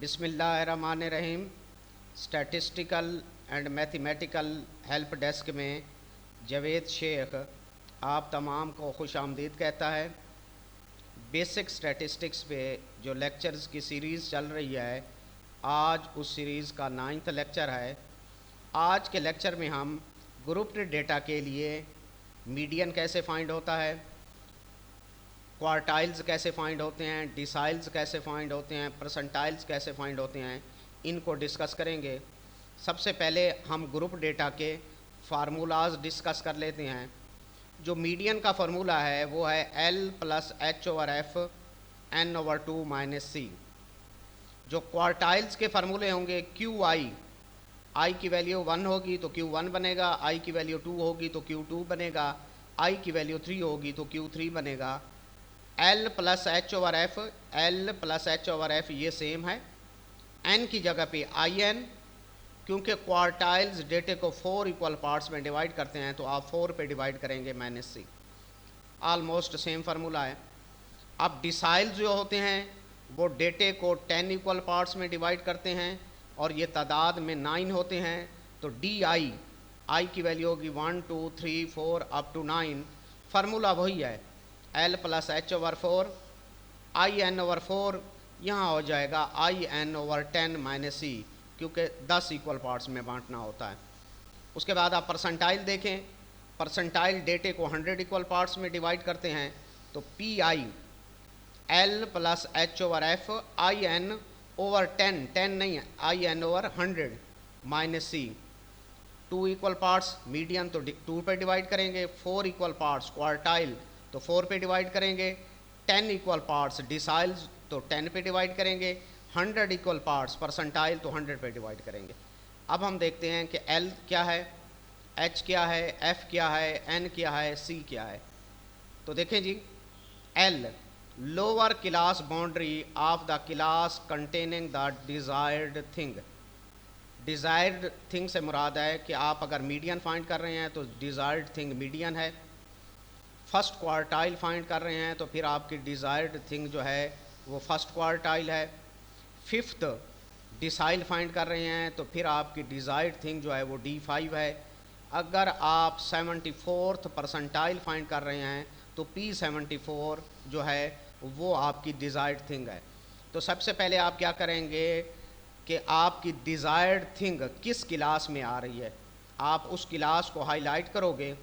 बिस्मिल्लाहिर्रहमानिर्रहीम। Statistical and mathematical help desk में जावेद शेख आप तमाम को खुश आमदीद कहता है। बेसिक स्टैटिस्टिक्स पे जो लेक्चर्स की सीरीज़ चल रही है, आज उस सीरीज़ का 9वां लेक्चर है। आज के लेक्चर में हम ग्रुप्ड डेटा के लिए मीडियन कैसे फाइंड होता है, क्वार्टाइल्स कैसे फाइंड होते हैं, डिसाइल्स कैसे फाइंड होते हैं, परसेंटाइल्स कैसे फाइंड होते हैं, इनको डिस्कस करेंगे। सबसे पहले हम ग्रुप डेटा के फार्मूलाज डिस्कस कर लेते हैं। जो मीडियन का फार्मूला है वो है L + H/F n/2 - C। जो क्वार्टाइल्स के फार्मूले होंगे QI, I की वैल्यू 1 होगी तो Q1 बनेगा, I की वैल्यू 2 होगी तो Q2 बनेगा, I की वैल्यू 3 होगी तो Q3 बनेगा। L + H/F ये सेम है। n की जगह पे IN, क्योंकि क्वार्टाइल्स डेटे को 4 इक्वल पार्ट्स में डिवाइड करते हैं तो आप 4 पे डिवाइड करेंगे -C। ऑलमोस्ट सेम फार्मूला है। अब डिसाइल्स जो होते हैं वो डेटे को 10 इक्वल पार्ट्स में डिवाइड करते हैं और ये तादाद में 9 होते हैं, तो DI, I की वैल्यू होगी 1 2 3 4 अप टू 9। फार्मूला वही है, L + H/4 IN/4, यहाँ हो जाएगा IN/10 - C, क्योंकि 10 इक्वल पार्ट्स में बांटना होता है। उसके बाद आप परसेंटाइल देखें। परसेंटाइल डेटे को 100 इक्वल पार्ट्स में डिवाइड करते हैं, तो PI L + H/F IN/10, 10 नहीं है, IN/100 - C। 2 equal parts median तो 2 पे डिवाइड करेंगे, 4 इक्वल पार्ट्स क्वार्टाइल तो 4 पे डिवाइड करेंगे, 10 इक्वल पार्ट्स डिसाइल्स तो 10 पे डिवाइड करेंगे, 100 इक्वल पार्ट्स परसेंटाइल तो 100 पे डिवाइड करेंगे। अब हम देखते हैं कि L क्या है, H क्या है, F क्या है, N क्या है, C क्या है। तो देखें जी, L lower class boundary of the class containing the desired thing. Desired thing से मुराद है कि आप अगर मीडियन फाइंड कर रहे हैं तो डिज़ायर्ड थिंग मीडियन है। फर्स्ट क्वार्टाइल फाइंड कर रहे हैं तो फिर आपकी डिज़ायर्ड थिंग जो है वो फर्स्ट क्वार्टाइल है। फिफ्थ डिसाइल फाइंड कर रहे हैं तो फिर आपकी डिज़ायर्ड थिंग जो है वो D5 है। अगर आप 74th परसेंटाइल फाइंड कर रहे हैं तो P74 जो है वो आपकी डिज़ायर्ड थिंग है। तो सबसे पहले आप क्या करेंगे कि आपकी डिज़ायर्ड थिंग किस क्लास में आ रही है, आप उस क्लास को हाईलाइट करोगे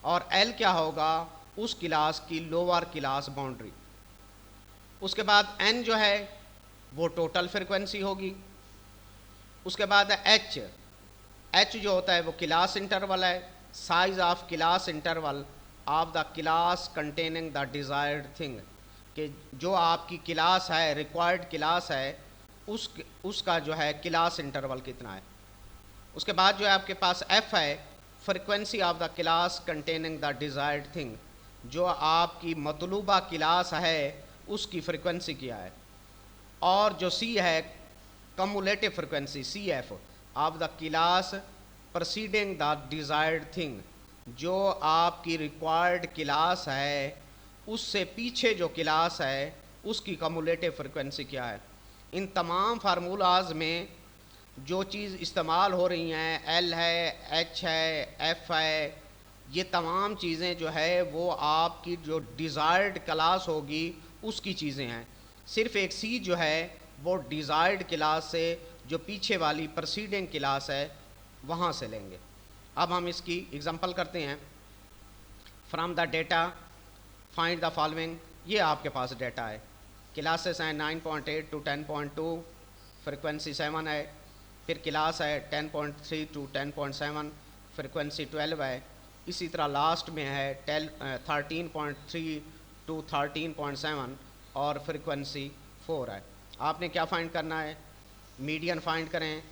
और L क्या होगा, उस क्लास की लोअर क्लास बाउंड्री। उसके बाद N जो है वो टोटल फ्रिक्वेंसी होगी। उसके बाद H, H जो होता है वो क्लास इंटरवल है, size of class interval of the class containing the desired thing, कि जो आपकी क्लास है, रिक्वायर्ड क्लास है, उसका जो है क्लास इंटरवल कितना है। उसके बाद जो है आपके पास F है, frequency of the class containing the desired thing, जो आपकी मतलूबा क्लास है उसकी फ्रिक्वेंसी क्या है। और जो C है, cumulative frequency CF of the class proceeding the desired thing, जो आपकी रिक्वायर्ड क्लास है उससे पीछे जो क्लास है उसकी कम्युलेटिव फ्रिक्वेंसी क्या है। इन तमाम फार्मूलाज में जो चीज़ इस्तेमाल हो रही हैं, L है, H है, F है, ये तमाम चीज़ें जो है वो आपकी जो डिज़ायर्ड क्लास होगी उसकी चीज़ें हैं। सिर्फ एक C जो है वो डिज़ायर्ड क्लास से जो पीछे वाली प्रोसीडिंग क्लास है वहाँ से लेंगे। अब हम इसकी एग्जांपल करते हैं। From the data find the following. ये आपके पास डेटा है, क्लासेस हैं 9.8 to 10.2, फ्रिक्वेंसी 7 है। फिर क्लास है 10.3 to 10.7, फ्रिक्वेंसी 12 है। इसी तरह लास्ट में है 13.3 to 13.7 और फ्रिक्वेंसी 4 है। आपने क्या फाइंड करना है, मीडियन फाइंड करें,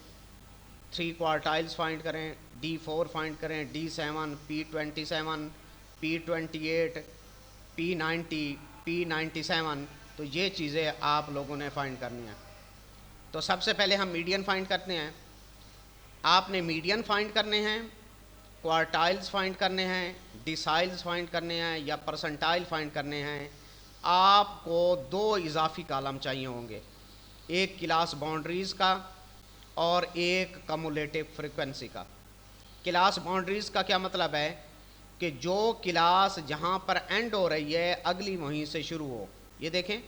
3 क्वार्टाइल्स फाइंड करें, D4 फाइंड करें, D7, P27, P28, P90, P97। तो ये चीज़ें आप लोगों ने फाइंड करनी है। तो सबसे पहले हम मीडियन फाइंड करते हैं। आपने मीडियन फाइंड करने हैं, क्वार्टाइल्स फाइंड करने हैं, डिसाइल्स फाइंड करने हैं या परसेंटाइल फाइंड करने हैं। आपको 2 इजाफी कालम चाहिए होंगे। एक क्लास बाउंड्रीज़ का और एक कम्युलेटिव फ्रीक्वेंसी का। क्लास बाउंड्रीज़ का क्या मतलब है कि जो क्लास जहाँ पर एंड हो रही है अगली वहीं से शुरू हो। ये देखें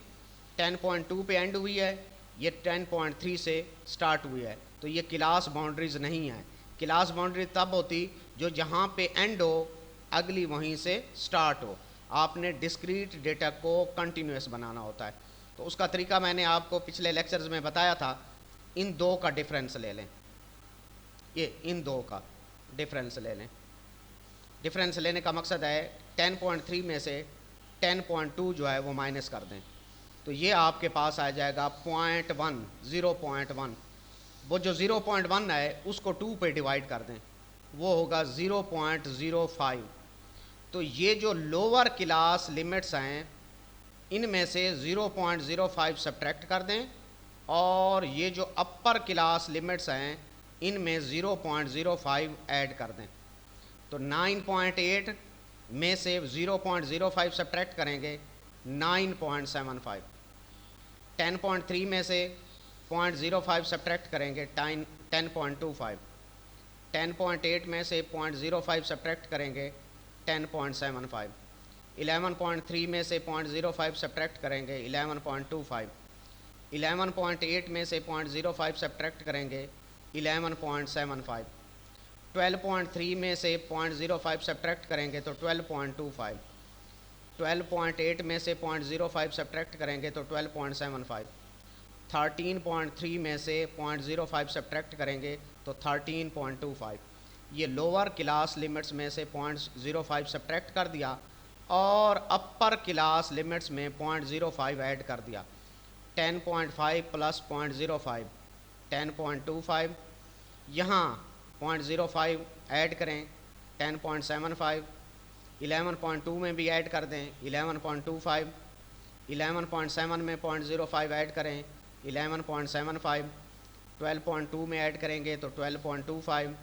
10.2 पे एंड हुई है, ये 10.3 से स्टार्ट हुई है, तो ये क्लास बाउंड्रीज़ नहीं है। क्लास बाउंड्री तब होती जो जहाँ पे एंड हो अगली वहीं से स्टार्ट हो। आपने डिस्क्रीट डेटा को कंटिन्यूस बनाना होता है, तो उसका तरीका मैंने आपको पिछले लेक्चर्स में बताया था। इन दो का डिफरेंस ले लें, ये इन दो का डिफरेंस ले लें। डिफरेंस लेने का मकसद है 10.3 में से 10.2 जो है वो माइनस कर दें, तो ये आपके पास आ जाएगा 0.1, 0.1। वो जो 0.1 है उसको 2 पे डिवाइड कर दें, वो होगा 0.05। तो ये जो लोअर क्लास लिमिट्स हैं इनमें से 0.05 सब्ट्रैक्ट कर दें, और ये जो अपर क्लास लिमिट्स हैं इनमें 0.05 ऐड कर दें। तो 9.8 में से 0.05 सब्ट्रैक्ट करेंगे 9.75। 10.3 में से 0.05 सब्ट्रैक्ट करेंगे 10.25। 10.8 में से 0.05 सब्ट्रैक्ट करेंगे 10.75। 11.3 में से 0.05 सब्ट्रैक्ट करेंगे 11.25। 11.8 में से 0.05 सब्ट्रैक्ट करेंगे 11.75। 12.3 में से 0.05 सब्ट्रैक्ट करेंगे तो 12.25। 12.8 में से 0.05 सब्ट्रैक्ट करेंगे तो 12.75। 13.3 में से 0.05 सब्ट्रैक्ट करेंगे तो 13.25। ये लोअर क्लास लिमिट्स में से 0.05 सब्ट्रैक्ट कर दिया और अपर क्लास लिमिट्स में 0.05 ऐड कर दिया। 10.5 प्लस 0.05 10.25। यहाँ 0.05 ऐड करें 10.75। 11.2 में भी ऐड कर दें 11.25। 11.7 में 0.05 ऐड करें 11.75। 12.2 में ऐड करेंगे तो 12.25।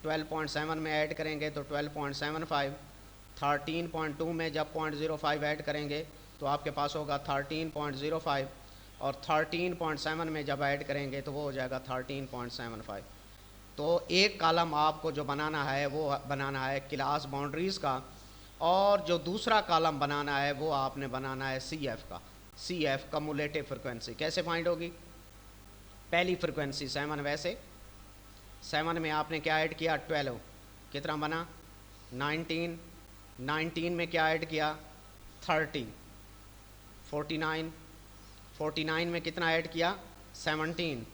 12.7 में ऐड करेंगे तो 12.75। 13.2 में जब 0.05 ऐड करेंगे तो आपके पास होगा 13.05, और 13.7 में जब ऐड करेंगे तो वो हो जाएगा 13.75। तो एक कॉलम आपको जो बनाना है वो बनाना है क्लास बाउंड्रीज़ का, और जो दूसरा कॉलम बनाना है वो आपने बनाना है CF का। CF कम्युलेटिव फ्रिक्वेंसी कैसे फाइंड होगी? पहली फ्रिक्वेंसी 7, वैसे 7 में आपने क्या ऐड किया 12, कितना बना 19। 19 में क्या ऐड किया 30। 49। 49 में कितना ऐड किया 17।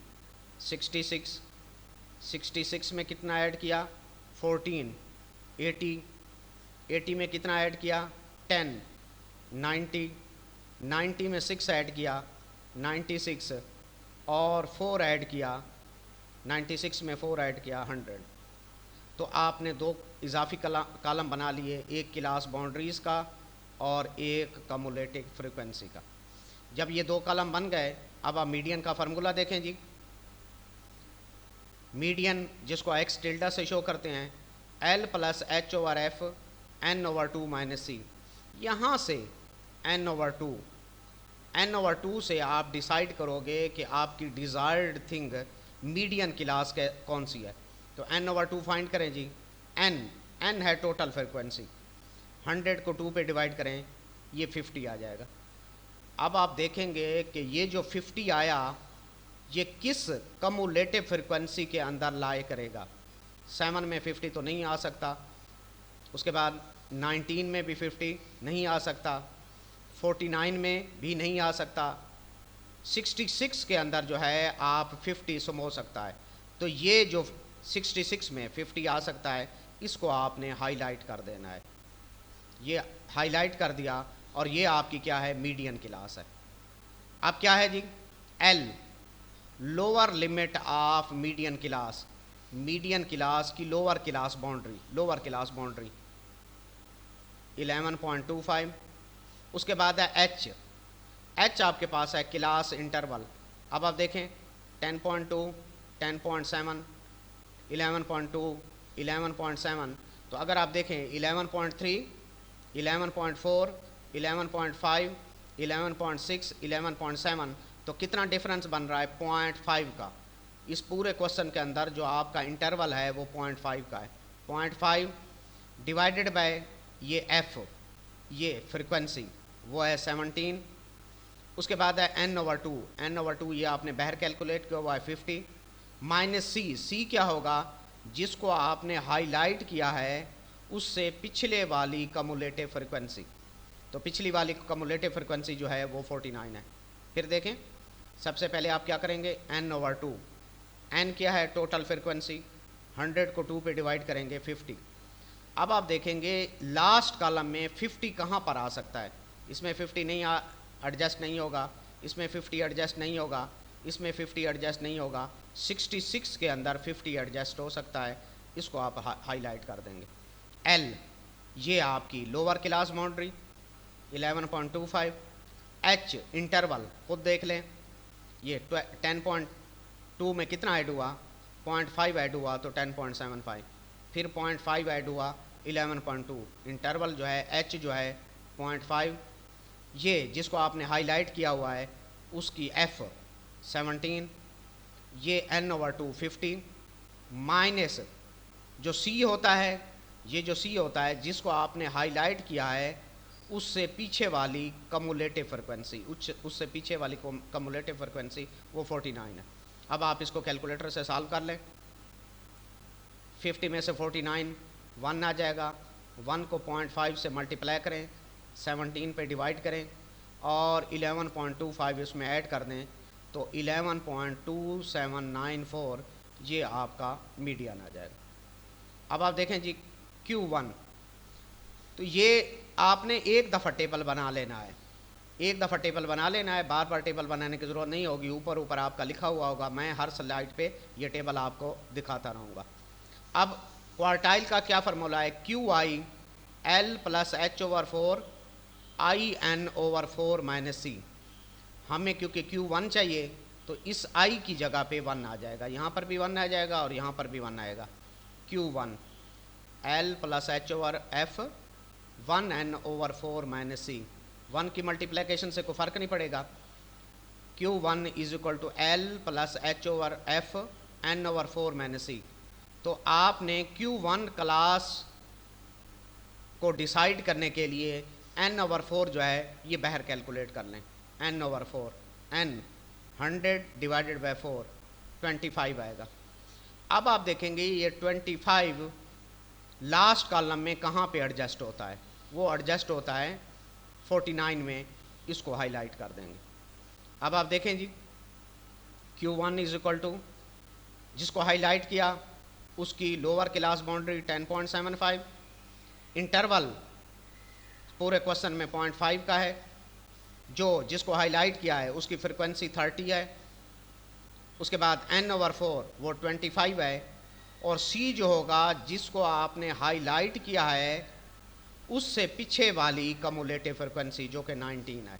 66। 66 में कितना ऐड किया 14। 80। 80 में कितना ऐड किया 10। 90। 90 में 6 ऐड किया 96, और 4 ऐड किया 96 में 4 ऐड किया 100। तो आपने दो इजाफी कॉलम बना लिए, एक क्लास बाउंड्रीज़ का और एक कम्युलेटिव फ्रीक्वेंसी का। जब ये दो कॉलम बन गए, अब आप मीडियन का फार्मूला देखें जी। मीडियन जिसको x टिल्डा से शो करते हैं L plus H/F N/2 minus C। यहाँ से N/2 से आप डिसाइड करोगे कि आपकी डिज़ायर्ड थिंग मीडियन क्लास के कौन सी है। तो N/2 फाइंड करें जी। N है टोटल फ्रिक्वेंसी, 100 को 2 पे डिवाइड करें, ये 50 आ जाएगा। अब आप देखेंगे कि ये जो 50 आया ये किस कम्युलेटिव फ्रिक्वेंसी के अंदर लाई करेगा। 7 में 50 तो नहीं आ सकता, उसके बाद 19 में भी 50 नहीं आ सकता, 49 में भी नहीं आ सकता, 66 के अंदर जो है आप 50 सम हो सकता है। तो ये जो 66 में 50 आ सकता है इसको आपने हाईलाइट कर देना है। ये हाईलाइट कर दिया और ये आपकी क्या है मीडियन क्लास है। अब क्या है जी L lower limit of median class. Median class की लोअर क्लास बाउंड्री 11.25। उसके बाद है H आपके पास है क्लास इंटरवल। अब आप देखें 10.2, 10.7, 11.2, 11.7। तो अगर आप देखें 11.3, 11.4, 11.5, 11.6, 11.7, तो कितना डिफरेंस बन रहा है 0.5 का। इस पूरे क्वेश्चन के अंदर जो आपका इंटरवल है वो 0.5 का है। 0.5 डिवाइडेड बाय ये एफ, ये फ्रिक्वेंसी वो है 17। उसके बाद है n/2, n/2 ये आपने बाहर कैलकुलेट किया हुआ है 50 माइनस सी क्या होगा, जिसको आपने हाईलाइट किया है उससे पिछले वाली कम्युलेटिव फ्रिक्वेंसी। तो पिछली वाली कम्युलेटिव फ्रिक्वेंसी जो है वो 49 है। फिर देखें, सबसे पहले आप क्या करेंगे, n/2, n क्या है टोटल फ्रिक्वेंसी, 100 को 2 पे डिवाइड करेंगे 50। अब आप देखेंगे लास्ट कॉलम में 50 कहाँ पर आ सकता है, इसमें 50 नहीं एडजस्ट नहीं होगा, इसमें 50 एडजस्ट नहीं होगा, इसमें 50 एडजस्ट नहीं होगा, 66 के अंदर 50 एडजस्ट हो सकता है, इसको आप हाईलाइट कर देंगे। L ये आपकी lower class boundary 11.25, H interval खुद देख लें, ये 10.2 में कितना ऐड हुआ, 0.5 ऐड हुआ तो 10.75, फिर 0.5 ऐड हुआ 11.2, इंटरवल जो है H जो है 0.5, ये जिसको आपने हाईलाइट किया हुआ है उसकी F 17, ये n/2 50 माइनस जो C होता है, ये जो C होता है जिसको आपने हाईलाइट किया है उससे पीछे वाली कम्युलेटिव फ्रिक्वेंसी, उससे पीछे वाली कम्युलेटिव फ्रिक्वेंसी वो 49 है। अब आप इसको कैलकुलेटर से सॉल्व कर लें, 50 में से 49 1 आ जाएगा, 1 को 0.5 से मल्टीप्लाई करें, 17 पे डिवाइड करें और 11.25 इसमें ऐड कर दें तो 11.2794 ये आपका मीडियन आ जाएगा। अब आप देखें जी Q1, तो ये आपने एक दफ़ा टेबल बना लेना है, एक दफ़ा टेबल बना लेना है, बार बार टेबल बनाने की ज़रूरत नहीं होगी, ऊपर ऊपर आपका लिखा हुआ होगा, मैं हर स्लाइड पे ये टेबल आपको दिखाता रहूँगा। अब क्वार्टाइल का क्या फार्मूला है, QI L + H/4 IN/4 - C। हमें क्योंकि Q1 चाहिए तो इस I की जगह पे 1 आ जाएगा, यहाँ पर भी 1 आ जाएगा और यहाँ पर भी 1 आएगा। Q1 L + H/F 1N/4 - C, 1 की मल्टीप्लिकेशन से कोई फ़र्क नहीं पड़ेगा। Q1 = L + H/F N/4 - C। तो आपने Q1 क्लास को डिसाइड करने के लिए n/4 जो है ये बाहर कैलकुलेट कर लें, n/4, n 100 डिवाइडेड बाय 4 25 आएगा। अब आप देखेंगे ये 25 लास्ट कॉलम में कहाँ पे एडजस्ट होता है, वो एडजस्ट होता है 49 में, इसको हाईलाइट कर देंगे। अब आप देखें जी Q1 = जिसको हाईलाइट किया उसकी लोअर क्लास बाउंड्री 10.75, इंटरवल पूरे क्वेश्चन में 0.5 का है, जो जिसको हाईलाइट किया है उसकी फ्रिक्वेंसी 30 है, उसके बाद n/4 वो 25 है, और C जो होगा जिसको आपने हाईलाइट किया है उससे पीछे वाली कम्युलेटिव फ्रिक्वेंसी जो कि 19 है।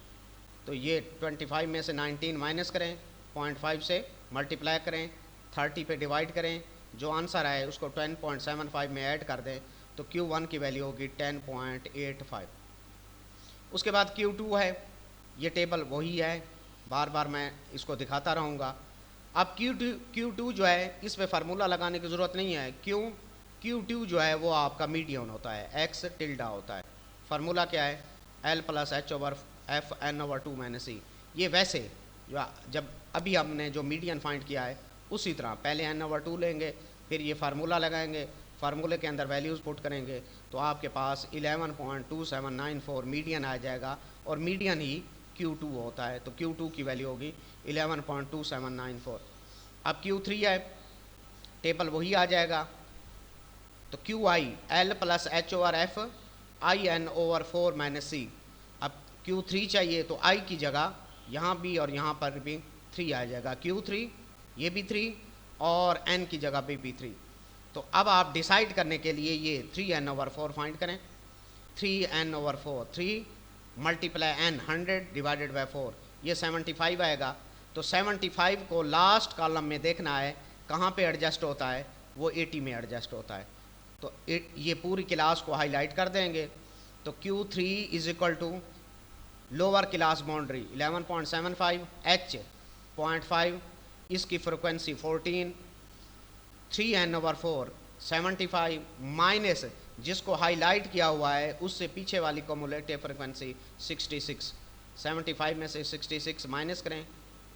तो ये 25 में से 19 माइनस करें, 0.5 से मल्टीप्लाई करें, 30 पे डिवाइड करें, जो आंसर आए उसको 10.75 में ऐड कर दें तो Q1 की वैल्यू होगी 10.85। उसके बाद Q2 है, ये टेबल वही है, बार बार मैं इसको दिखाता रहूँगा। अब Q2 जो है इस पे फार्मूला लगाने की ज़रूरत नहीं है, क्यों, Q2 जो है वो आपका मीडियन होता है, X टिल्डा होता है। फार्मूला क्या है, L + H/F N/2 - C। ये वैसे जो जब अभी हमने जो मीडियन फाइंड किया है उसी तरह पहले n/2 लेंगे, फिर ये फार्मूला लगाएंगे, फार्मूले के अंदर वैल्यूज़ पुट करेंगे तो आपके पास 11.2794 मीडियन आ जाएगा, और मीडियन ही Q2 होता है, तो Q2 की वैल्यू होगी 11.2794। अब Q3 है, टेबल वही आ जाएगा, तो QI L + H/F IN/4 - C। अब Q3 चाहिए तो I की जगह यहाँ भी और यहाँ पर भी 3 आ जाएगा, Q3 ये भी 3 और N की जगह पे भी 3। तो अब आप डिसाइड करने के लिए ये 3N/4 फाइंड करें, 3N/4, 3 × N 100 डिवाइडेड बाय 4, ये 75 आएगा। तो 75 को लास्ट कॉलम में देखना है कहाँ पे एडजस्ट होता है, वो 80 में एडजस्ट होता है, तो ये पूरी क्लास को हाईलाइट कर देंगे। तो Q3 = lower class boundary 11.75, H 0.5, इसकी फ्रिक्वेंसी 14, 3n/4 75 माइनस जिसको हाईलाइट किया हुआ है उससे पीछे वाली कम्युलेटिव फ्रिक्वेंसी 66। 75 में से 66 माइनस करें,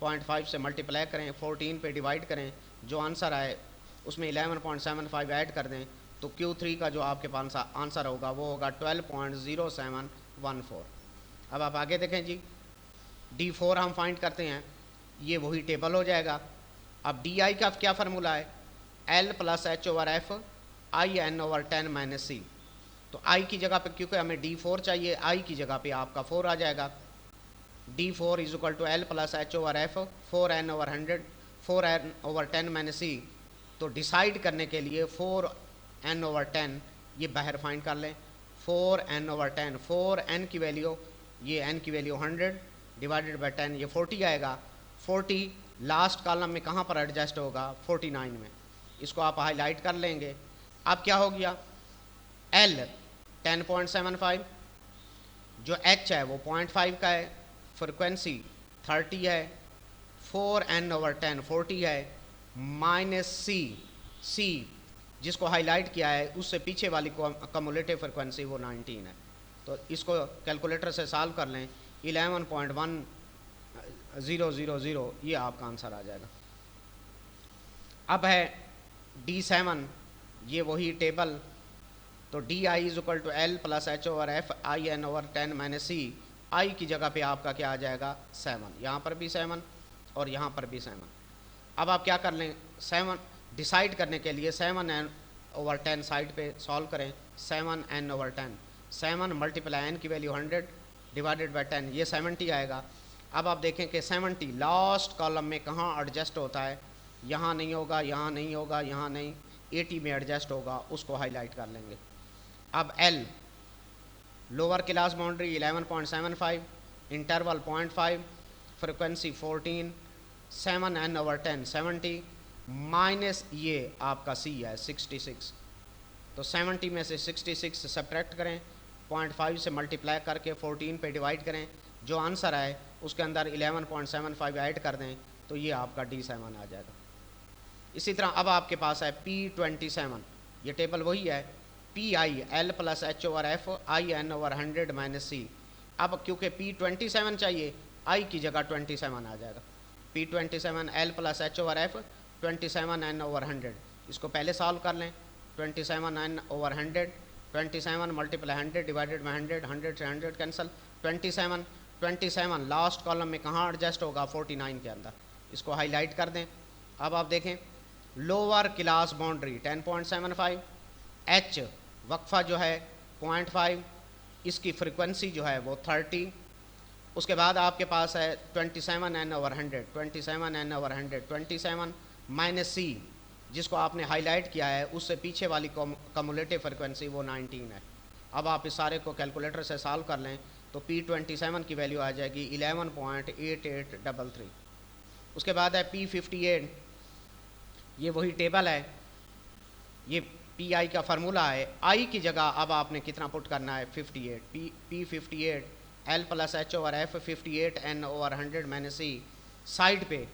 0.5 से मल्टीप्लाई करें, 14 पे डिवाइड करें, जो आंसर आए उसमें 11.75 ऐड कर दें, तो Q3 का जो आपके पास आंसर होगा वो होगा 12.0714। अब आप आगे देखें जी, D4 हम फाइंड करते हैं, ये वही टेबल हो जाएगा। अब DI का क्या फार्मूला है, L + H/F IN/10 - C। तो I की जगह पे क्योंकि हमें D4 चाहिए, I की जगह पे आपका 4 आ जाएगा। D4 = L + H/F 4n/100 4n/10 - C। तो डिसाइड करने के लिए 4n/10 ये बाहर फाइंड कर लें, 4n/10, 4n की वैल्यू, ये n की वैल्यू 100 डिवाइडेड बाई 10, ये 40 आएगा। 40 लास्ट कॉलम में कहाँ पर एडजस्ट होगा, 49 में। इसको आप हाईलाइट कर लेंगे। अब क्या हो गया, L 10.75, जो H है वो 0.5 का है, फ्रिक्वेंसी 30 है, 4n/10 40 है, माइनस C जिसको हाईलाइट किया है उससे पीछे वाली कम्युलेटिव फ्रिक्वेंसी वो 19 है। तो इसको कैलकुलेटर से सॉल्व कर लें, 11.1000 ये आपका आंसर आ जाएगा। अब है D7, ये वही टेबल, तो DI = L + H/F IN/10 - C। I की जगह पे आपका क्या आ जाएगा, 7, यहाँ पर भी 7 और यहाँ पर भी 7। अब आप क्या कर लें, 7 डिसाइड करने के लिए 7n/10 साइड पे सॉल्व करें, 7n/10, 7 × n की वैल्यू 100 डिवाइडेड बाई 10, ये 70 आएगा। अब आप देखें कि 70 लास्ट कॉलम में कहाँ एडजस्ट होता है, यहाँ नहीं होगा, यहाँ नहीं होगा, यहाँ नहीं, 80 में एडजस्ट होगा, उसको हाईलाइट कर लेंगे। अब L lower class boundary 11.75, interval 0.5, frequency 14, 7n/10 70 minus ये आपका C है 66। तो 70 में से 66 सब्ट्रैक्ट करें, 0.5 से मल्टीप्लाई करके 14 पे डिवाइड करें, जो आंसर आए उसके अंदर 11.75 ऐड कर दें, तो ये आपका D7 आ जाएगा। इसी तरह अब आपके पास है P27, ये टेबल वही है, PI L + H/F IN/100 - C। अब क्योंकि P27 चाहिए, I की जगह 27 आ जाएगा। P27 L + H/F 27n/100, इसको पहले सॉल्व कर लें, 27n/100, 27 × 100 डिवाइडेड बाई 100, 100 से 100 कैंसिल, 27 लास्ट कॉलम में कहाँ एडजस्ट होगा, 49 के अंदर, इसको हाईलाइट कर दें। अब आप देखें लोअर क्लास बाउंड्री 10.75, H वक्फा जो है 0.5, इसकी फ्रिक्वेंसी जो है वो 30, उसके बाद आपके पास है 27n/100, 27n/100, 27 माइनस C जिसको आपने हाईलाइट किया है उससे पीछे वाली कम्युलेटिव फ्रिक्वेंसी वो 19 है। अब आप इस सारे को कैलकुलेटर से सॉल्व कर लें, तो P27 की वैल्यू आ जाएगी 11.8833। उसके बाद है P58, ये वही टेबल है, ये PI का फार्मूला है, I की जगह अब आपने कितना पुट करना है, 58, P58 L + H/F 58n/100 - C। Side पे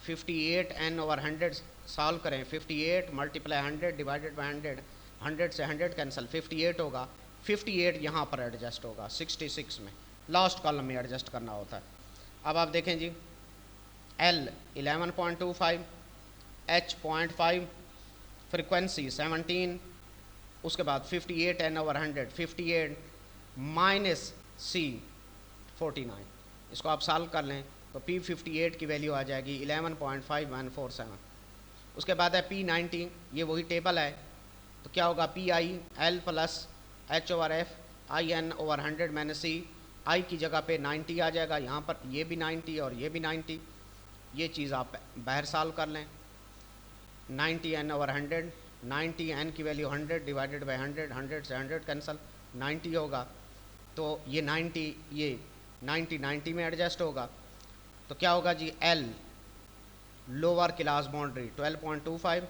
58n/100 सॉल्व करें, 58 × 100 डिवाइडेड बाई 100, 100 से 100 कैंसिल, 58 होगा, 58 यहाँ पर एडजस्ट होगा 66 में, लास्ट कॉलम में एडजस्ट करना होता है। अब आप देखें जी, L 11.25, H 0.5, फ्रिक्वेंसी 17, उसके बाद 58n/100, 58 माइनस C 49, इसको आप सॉल्व कर लें तो P58 की वैल्यू आ जाएगी 11.5147। उसके बाद है P90, ये वही टेबल है, तो क्या होगा, PI L + H/F IN/100 - C। I की जगह पे 90 आ जाएगा, यहाँ पर ये भी 90 और ये भी 90, ये चीज़ आप बाहर सॉल्व कर लें, 90n/100, 90n की वैल्यू 100 डिवाइडेड बाई 100, 100 से 100 कैंसिल, 90 होगा, तो ये 90 में एडजस्ट होगा, तो क्या होगा जी, L lower class boundary 12.25,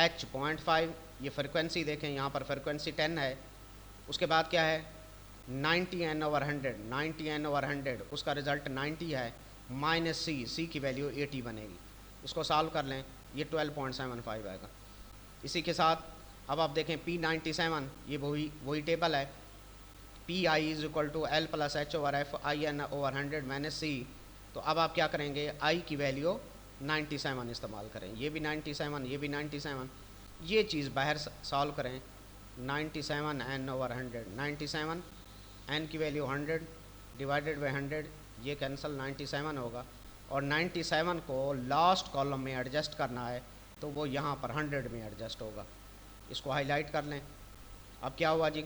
H 0.5, ये फ्रिक्वेंसी देखें यहाँ पर फ्रिक्वेंसी 10 है, उसके बाद क्या है 90n/100, 90n/100, उसका रिज़ल्ट 90 है, माइनस सी की वैल्यू 80 बनेगी। इसको सॉल्व कर लें, ये 12.75 आएगा। इसी के साथ अब आप देखें P97, ये वही टेबल है, P I is equal to L plus H over F I N over 100 minus C. तो अब आप क्या करेंगे, आई की वैल्यू 97 इस्तेमाल करें, ये भी 97, ये भी 97, ये चीज़ बाहर सॉल्व करें। 97 एन ओवर 100, 97 एन की वैल्यू 100 डिवाइडेड बाई 100, ये कैंसिल 97 होगा। और 97 को लास्ट कॉलम में एडजस्ट करना है तो वो यहाँ पर 100 में एडजस्ट होगा। इसको हाईलाइट कर लें। अब क्या हुआ जी,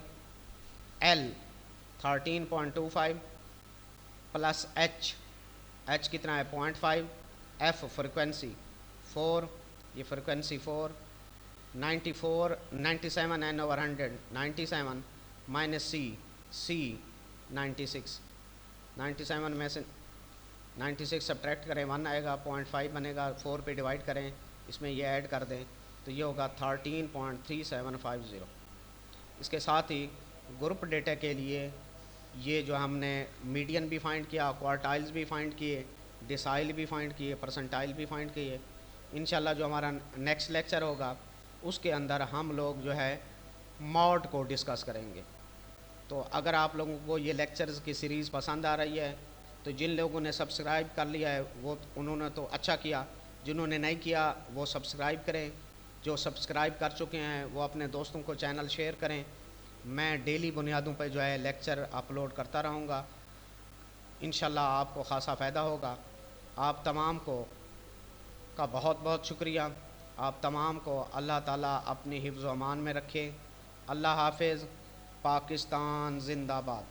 एल 13.25 प्लस एच कितना है 0.5, एफ फ्रिक्वेंसी 4, ये फ्रिक्वेंसी 4, 97 एन ओवर 100, 97 माइनस सी 96, 97 में से 96 सब्ट्रैक्ट करें 1 आएगा, 0.5 बनेगा, 4 पे डिवाइड करें, इसमें ये ऐड कर दें तो ये होगा 13.3750। इसके साथ ही ग्रुप डेटा के लिए ये जो हमने मीडियन भी फाइंड किया, क्वार्टाइल्स भी फाइंड किए, डिसाइल भी फाइंड किए, परसेंटाइल भी फाइंड किए। इंशाल्लाह जो हमारा नेक्स्ट लेक्चर होगा उसके अंदर हम लोग जो है मॉड को डिस्कस करेंगे। तो अगर आप लोगों को ये लेक्चर्स की सीरीज़ पसंद आ रही है तो जिन लोगों ने सब्सक्राइब कर लिया है वो उन्होंने तो अच्छा किया, जिन्होंने नहीं किया वो सब्सक्राइब करें, जो सब्सक्राइब कर चुके हैं वो अपने दोस्तों को चैनल शेयर करें। मैं डेली बुनियादों पर जो है लेक्चर अपलोड करता रहूँगा, इंशाल्लाह आपको ख़ासा फ़ायदा होगा। आप तमाम को का बहुत बहुत शुक्रिया। आप तमाम को अल्लाह ताला अपनी हिफ्ज़ व अमान में रखे। अल्लाह हाफिज़। पाकिस्तान ज़िंदाबाद।